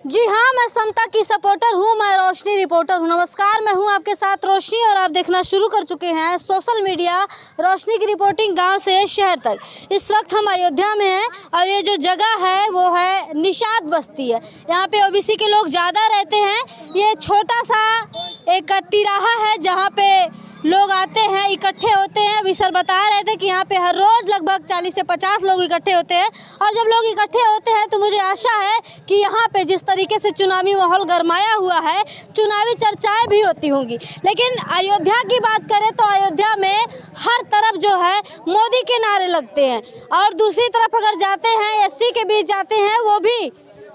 जी हाँ, मैं समता की सपोर्टर हूँ, मैं रोशनी रिपोर्टर हूँ। नमस्कार, मैं हूँ आपके साथ रोशनी और आप देखना शुरू कर चुके हैं सोशल मीडिया रोशनी की रिपोर्टिंग गांव से शहर तक। इस वक्त हम अयोध्या में हैं और ये जो जगह है वो है निषाद बस्ती है। यहाँ पे ओबीसी के लोग ज़्यादा रहते हैं। ये छोटा सा एक तिराहा है जहाँ पे लोग आते हैं, इकट्ठे होते हैं। अभी सर बता रहे थे कि यहाँ पे हर रोज़ लगभग 40 से 50 लोग इकट्ठे होते हैं और जब लोग इकट्ठे होते हैं तो मुझे आशा है कि यहाँ पे जिस तरीके से चुनावी माहौल गरमाया हुआ है, चुनावी चर्चाएं भी होती होंगी। लेकिन अयोध्या की बात करें तो अयोध्या में हर तरफ जो है मोदी के नारे लगते हैं और दूसरी तरफ अगर जाते हैं एससी के बीच जाते हैं वो भी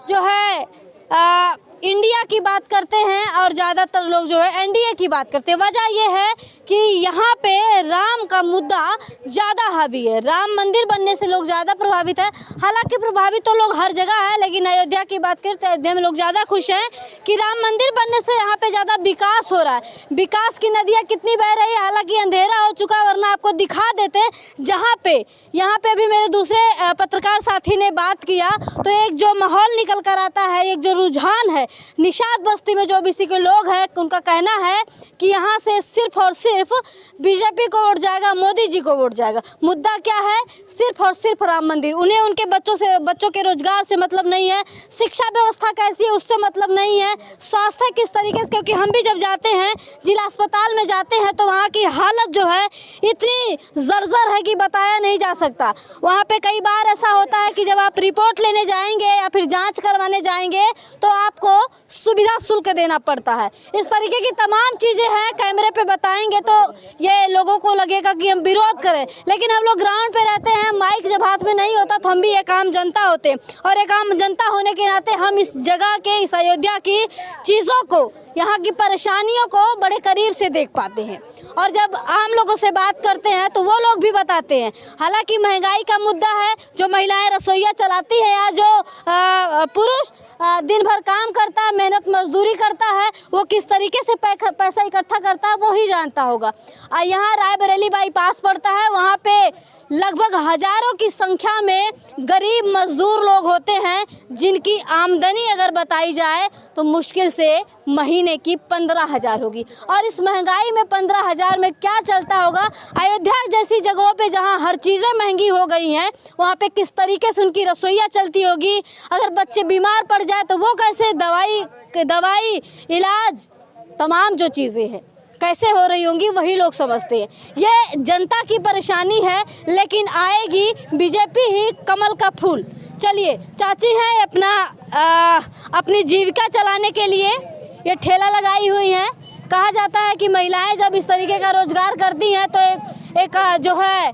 जो है इंडिया की बात करते हैं और ज़्यादातर लोग जो है एनडीए की बात करते हैं। वजह यह है कि यहाँ पे राम का मुद्दा ज़्यादा हावी है। राम मंदिर बनने से लोग ज़्यादा प्रभावित हैं। हालांकि प्रभावित तो लोग हर जगह है, लेकिन अयोध्या की बात करें तो अयोध्या में लोग ज़्यादा खुश हैं कि राम मंदिर बनने से यहाँ पे ज़्यादा विकास हो रहा है। विकास की नदियाँ कितनी बह रही है, हालांकि अंधेरा हो चुका, वरना आपको दिखा देते जहाँ पे यहाँ पे अभी मेरे दूसरे पत्रकार साथी ने बात किया तो एक जो माहौल निकल कर आता है, एक जो रुझान है निषाद बस्ती में जो ओबीसी के लोग हैं, उनका कहना है कि यहाँ से सिर्फ और सिर्फ बीजेपी को वोट जाएगा, मोदी जी को वोट जाएगा। मुद्दा क्या है? सिर्फ और सिर्फ राम मंदिर। उन्हें उनके बच्चों के रोजगार से मतलब नहीं है, शिक्षा व्यवस्था कैसी है उससे मतलब नहीं है, स्वास्थ्य किस तरीके से, क्योंकि हम भी जब जाते हैं जिला अस्पताल में जाते हैं तो वहाँ की हालत जो है इतनी जर्जर है कि बताया नहीं जा सकता। वहाँ पे कई बार ऐसा होता है कि जब आप रिपोर्ट लेने जाएंगे या फिर जाँच करवाने जाएंगे तो आपको सुविधा शुल्क देना पड़ता है। इस तरीके की तमाम चीज़ें हैं, कैमरे पे बताएंगे तो ये लोगों को लगेगा कि हम विरोध करें, लेकिन हम लोग ग्राउंड पे रहते हैं। माइक जब हाथ में नहीं होता तो हम भी एक आम जनता होते हैं और एक आम जनता होने के नाते हम इस जगह के, इस अयोध्या की चीज़ों को, यहाँ की परेशानियों को बड़े करीब से देख पाते हैं और जब आम लोगों से बात करते हैं तो वो लोग भी बताते हैं। हालांकि महंगाई का मुद्दा है, जो महिलाएं रसोइया चलाती है या जो पुरुष दिन भर काम करता है, मेहनत मजदूरी करता है, वो किस तरीके से पैसा इकट्ठा करता है वो ही जानता होगा। यहाँ रायबरेली बाईपास पड़ता है, वहाँ पे लगभग हजारों की संख्या में गरीब मजदूर लोग होते हैं जिनकी आमदनी अगर बताई जाए तो मुश्किल से महीने की 15,000 होगी। और इस महंगाई में 15,000 में क्या चलता होगा? अयोध्या जैसी जगहों पे जहां हर चीज़ें महंगी हो गई हैं, वहां पे किस तरीके से उनकी रसोइयाँ चलती होगी। अगर बच्चे बीमार पड़ जाए तो वो कैसे दवाई इलाज तमाम जो चीज़ें हैं कैसे हो रही होंगी, वही लोग समझते हैं। ये जनता की परेशानी है, लेकिन आएगी बीजेपी ही कमल का फूल। चलिए, चाची हैं अपनी जीविका चलाने के लिए ये ठेला लगाई हुई हैं। कहा जाता है कि महिलाएं जब इस तरीके का रोजगार करती हैं तो एक जो है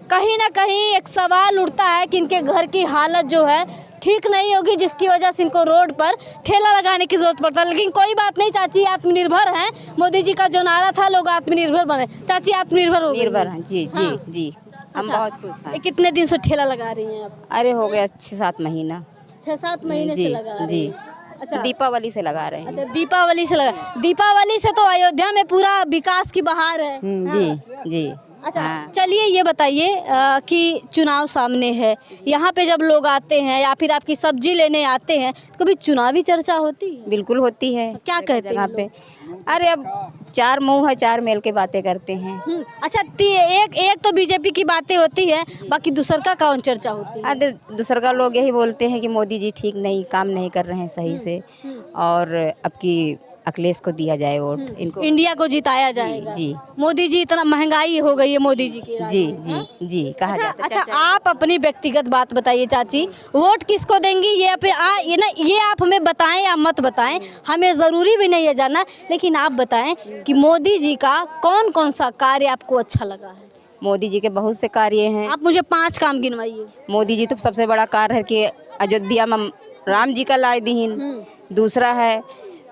कहीं ना कहीं एक सवाल उठता है कि इनके घर की हालत जो है ठीक नहीं होगी, जिसकी वजह से इनको रोड पर ठेला लगाने की जरूरत पड़ता है। लेकिन कोई बात नहीं, चाची आत्मनिर्भर हैं। मोदी जी का जो नारा था लोग आत्मनिर्भर बने, चाची आत्मनिर्भर हो निर्भर हैं। जी जी हाँ। जी हम अच्छा, बहुत खुश हैं। कितने दिन से ठेला लगा रही हैं आप? अरे हो गया 6-7 महीना। 6-7 महीने से लगा रही जी हैं। अच्छा, दीपावली से लगा रहे हैं। अच्छा, दीपावली से लगा। दीपावली से तो अयोध्या में पूरा विकास की बहार है। जी जी। अच्छा, हाँ। चलिए ये बताइए कि चुनाव सामने है, यहाँ पे जब लोग आते हैं या फिर आपकी सब्जी लेने आते हैं, कभी चुनावी चर्चा होती है? बिल्कुल होती है। क्या कहते हैं जगह पे? अरे अब 4 मुंह है, 4 मेल के बातें करते हैं। अच्छा, एक तो बीजेपी की बातें होती है, बाकी दूसर का कौन चर्चा होती है? अरे दूसर का लोग यही बोलते हैं कि मोदी जी ठीक नहीं काम नहीं कर रहे हैं सही से, और अब की अखिलेश को दिया जाए वोट, इनको इंडिया को जिताया जाएगा। जी मोदी जी, इतना महंगाई हो गई है मोदी जी की। जी जी जी कहा जाता है। अच्छा, आप अपनी व्यक्तिगत बात बताइए चाची, वोट किसको देंगी? ये आप हमें बताएं या मत बताएं, हमें ज़रूरी भी नहीं है जानना, लेकिन आप बताएं कि मोदी जी का कौन कौन सा कार्य आपको अच्छा लगा है? मोदी जी के बहुत से कार्य हैं। आप मुझे 5 काम गिनवाइए। मोदी जी तो सबसे बड़ा कार्य है कि अयोध्या में राम जी का लाए दीन, दूसरा है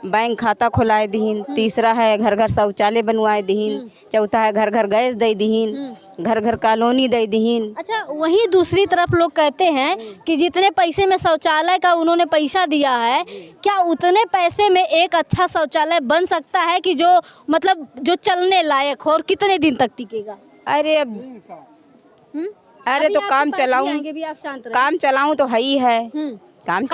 बैंक खाता खुलाए दीन, तीसरा है घर घर शौचालय बनवाए दीन, चौथा है घर घर गैस दे दीन, घर घर कॉलोनी दे दीन। अच्छा, वहीं दूसरी तरफ लोग कहते हैं कि जितने पैसे में शौचालय का उन्होंने पैसा दिया है, क्या उतने पैसे में एक अच्छा शौचालय बन सकता है कि जो मतलब जो चलने लायक हो, और कितने दिन तक टिकेगा? अरे अब अरे तो काम चलाऊं तो है ही है। काम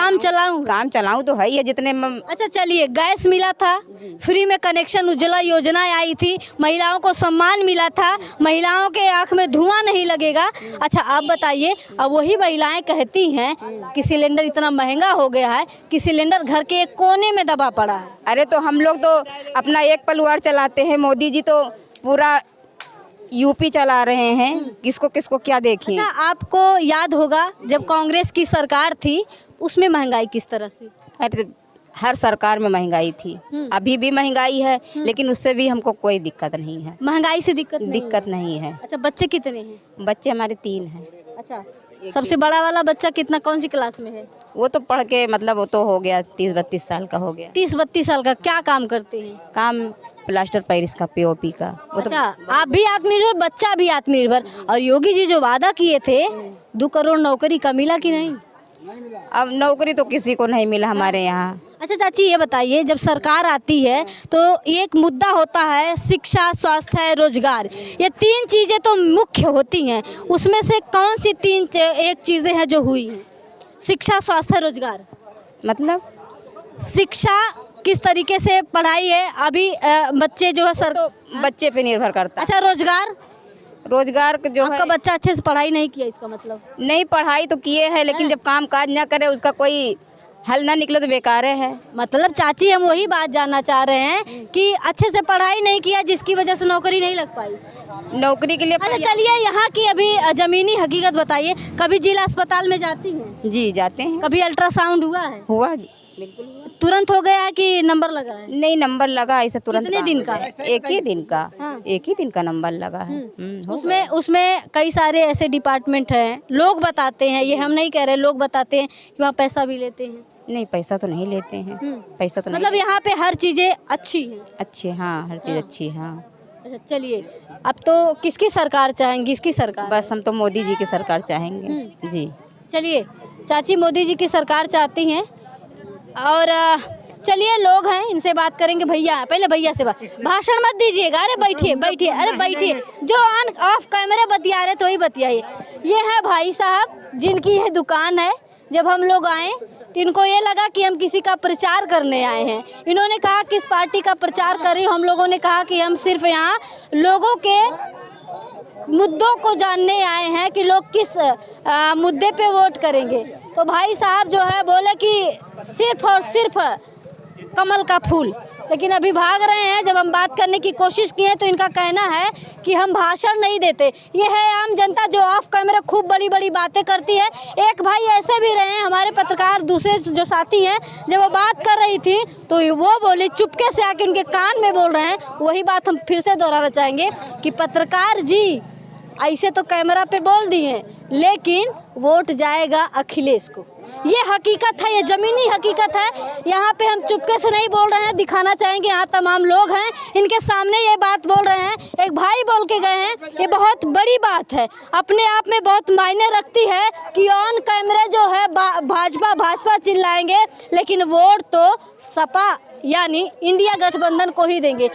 चलाऊं तो है ही है जितने अच्छा चलिए, गैस मिला था, फ्री में कनेक्शन, उज्ज्वला योजना आई थी, महिलाओं को सम्मान मिला था, महिलाओं के आंख में धुआं नहीं लगेगा। अच्छा आप बताइए, अब वही महिलाएं कहती हैं कि सिलेंडर इतना महंगा हो गया है कि सिलेंडर घर के एक कोने में दबा पड़ा है। अरे तो हम लोग तो अपना एक परिवार चलाते हैं, मोदी जी तो पूरा यूपी चला रहे हैं, किसको किसको क्या देखिए। अच्छा आपको याद होगा जब कांग्रेस की सरकार थी उसमें महंगाई किस तरह से? अरे हर सरकार में महंगाई थी, अभी भी महंगाई है, लेकिन उससे भी हमको कोई दिक्कत नहीं है। महंगाई से दिक्कत नहीं है। अच्छा बच्चे कितने हैं? बच्चे हमारे 3 हैं। अच्छा सबसे बड़ा वाला बच्चा कितना, कौन सी क्लास में है? वो तो पढ़ के मतलब वो तो हो गया 30-32 साल का हो गया। 30-32 साल का। क्या काम करते हैं? काम प्लास्टर पेरिस का, पीओपी का। वो अच्छा आप भी आत्मनिर्भर, बच्चा भी आत्मनिर्भर। और योगी जी जो वादा किए थे 2 करोड़ नौकरी का, मिला कि नहीं? अब नौकरी तो किसी को नहीं मिला हमारे यहाँ। अच्छा चाची ये बताइए, जब सरकार आती है तो एक मुद्दा होता है शिक्षा, स्वास्थ्य, रोजगार, ये 3 चीज़ें तो मुख्य होती हैं। उसमें से कौन सी 3 चीज़ें हैं जो हुई हैं? शिक्षा, स्वास्थ्य, रोजगार। मतलब शिक्षा किस तरीके से पढ़ाई है अभी, बच्चे जो है तो बच्चे पे निर्भर करता है। अच्छा रोजगार जो आपका बच्चा अच्छे से पढ़ाई नहीं किया, इसका मतलब? नहीं, पढ़ाई तो किए हैं, लेकिन जब काम काज ना करे, उसका कोई हल ना निकले तो बेकार है। मतलब चाची हम वही बात जानना चाह रहे हैं कि अच्छे से पढ़ाई नहीं किया जिसकी वजह से नौकरी नहीं लग पाई। नौकरी के लिए अच्छा चलिए यहाँ की अभी ज़मीनी हकीकत बताइए, कभी जिला अस्पताल में जाती हैं? जी जाते हैं। कभी अल्ट्रासाउंड हुआ है? हुआ बिल्कुल हुआ। तुरंत हो गया है कि नंबर लगा है? नहीं, नंबर लगा, ऐसे तुरंत। कितने दिन का? एक ही दिन का। हाँ। एक ही दिन का नंबर लगा है। उसमें कई सारे ऐसे डिपार्टमेंट हैं, लोग बताते हैं, ये हम नहीं कह रहे, लोग बताते हैं कि वहाँ पैसा भी लेते हैं। नहीं, पैसा तो नहीं लेते हैं। पैसा तो मतलब यहाँ पे हर चीज़ें अच्छी हैं? अच्छी, हाँ, हर चीज़ अच्छी है। हाँ। अच्छा चलिए, अब तो किसकी सरकार चाहेंगी? इसकी सरकार? बस हम तो मोदी जी की सरकार चाहेंगे। जी चलिए चाची मोदी जी की सरकार चाहती हैं। और चलिए लोग हैं, इनसे बात करेंगे। भैया, पहले भैया से बात, भाषण मत दीजिएगा। अरे बैठिए बैठिए, अरे बैठिए, जो ऑन ऑफ कैमरे बतिया रहे तो ही बतियाइए। ये है भाई साहब जिनकी ये दुकान है। जब हम लोग आए तो इनको ये लगा कि हम किसी का प्रचार करने आए हैं। इन्होंने कहा किस पार्टी का प्रचार करें, हम लोगों ने कहा कि हम सिर्फ यहाँ लोगों के मुद्दों को जानने आए हैं कि लोग किस मुद्दे पे वोट करेंगे। तो भाई साहब जो है बोले कि सिर्फ और सिर्फ कमल का फूल, लेकिन अभी भाग रहे हैं। जब हम बात करने की कोशिश किए तो इनका कहना है कि हम भाषण नहीं देते। ये है आम जनता जो ऑफ कैमरा खूब बड़ी बड़ी बातें करती है। एक भाई ऐसे भी रहे हैं हमारे पत्रकार, दूसरे जो साथी हैं, जब वो बात कर रही थी तो वो बोले, चुपके से आके उनके कान में बोल रहे हैं। वही बात हम फिर से दोहराना चाहेंगे कि पत्रकार जी ऐसे तो कैमरा पे बोल दिए, लेकिन वोट जाएगा अखिलेश को। ये हकीकत है, ये ज़मीनी हकीकत है। यहाँ पे हम चुपके से नहीं बोल रहे हैं, दिखाना चाहेंगे। यहाँ तमाम लोग हैं, इनके सामने ये बात बोल रहे हैं। एक भाई बोल के गए हैं, ये बहुत बड़ी बात है, अपने आप में बहुत मायने रखती है कि ऑन कैमरे जो है भाजपा चिल्लाएंगे, लेकिन वोट तो सपा यानी इंडिया गठबंधन को ही देंगे।